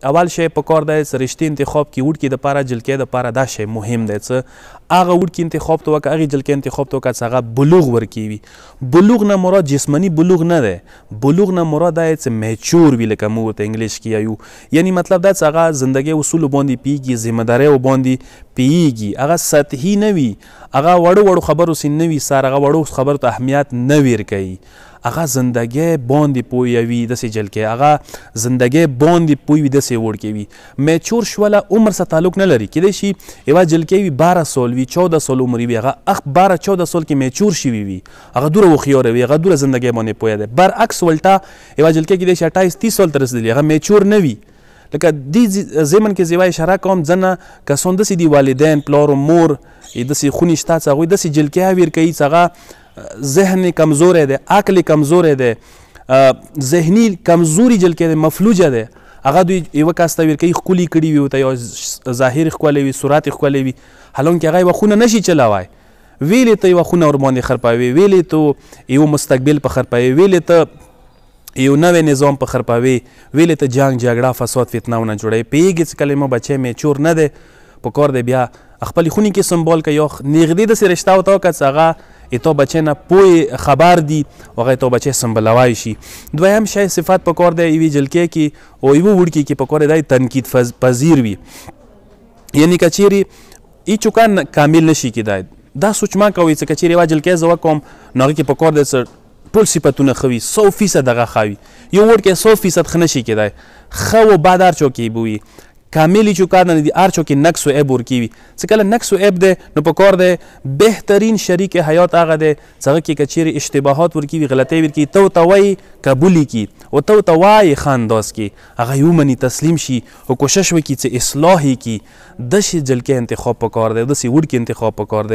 اول شی پکار دی چې رشتې انتخاب کې وړکي دپاره جلکۍ دپاره دا شی مهم دی چې هغه وړکي انتخاب ته وکړه هغې جلکۍ انتخاب ته وکړه چې هغه بلوغ ورکوي بلوغ نه مراد جسماني بلوغ نه دی بلوغ نه مراد دا چې میچور وي لکه موږ ورته انګلیش کې یایو یعنی مطلب دا چې هغه زندګۍ اصولو باندې پوهېږي ذمهداریو باندې پوهېږي هغه سطحي نه وي هغه وړو وړو خبرو سې نه وي سر هغه وړو خبرو ته اهمیت نه ورکوي هغه زندګۍ باندې پوهوي داسې جلکۍ هغه زندګۍ باندې پوهوي داسې وړکې وي میچور شوله عمر سره تعلق نه لري کیدای شي یوه جلکۍ وي 12 سال وي 14 سال عمر وي هغه 12 14 سال کې میچور شوي وي هغه دوره هوښیاره وي هغه دوره زندګۍ باندې پوهه دی برعکس ولټه یوه جلکۍ کیدای شي 28 30 سال ته رسېدلي هغه میچور نه وي لکه دې ضمن کې زیوا اشاره کوم ځنه کسان داسې دي والدین پلار و مور داسې خونې شته چې هغوی داسې جلکۍ ورکوي چې هغه ذهن کمزوری دی عقل کمزوری دی ذهني کمزوري جلکۍ دی مفلوجه دی هغه دوی یوه کس ته ورکوي ښکلي کړي وي ورته یو ظاهر ښکلی وي صورت ښکلی وي حالانکې هغه یوه خونه نشي چلوی ویلې ته یوه خونه ورباندې خرپوي ویلې ته یو مستقبل په خرپوي ویلې ته یو نوی نظام په خرپوي ویلې ته جنګ جګړه فساد فتنه ونه جوړوي پوهېږي چې کله ما بچی میچور نه دی په کار دی بیا خپلې خونې کې سمبال که یو نږدې داسې رشته ورته وکړه چې هغه تا بچه نه پوی خبر دی و هغه تا بچه سمبلوای شي دویم شی صفت پکار دی یوې جلکۍ کې او یوه وړکي کې پکار دی تنقید پذیر وي یعنی که چیرې هیڅوک کامل نشي کیدای دا سوچ مه کوئ چې که چیرې یوه جلکۍ زه وکړم نو هغې کې پکار دی چې ټول صفتونه ښه وي 100% هغه ښه وي یو وړکی 100% ښه نشي کیدای ښه و بد هر چا کې به وي کامل هیڅ کار نه دی هر چا کې نقص و عیب ورکوي چې کله نقص و عیب دی نو په کار دی بهترین شریک حیات هغه دی چې هغه کې که چیرې اشتباهات ورکوي غلطۍ ورکوي ته ورته وایي قبول یې کړي او ته ورته وایي ښه انداز کې هغه یې ومني تسلیم شي او کوشش وکړي چې اصلاح یې کړي داسې جلکۍ انتخاب په کار دی داسې وړکي انتخاب په کار دی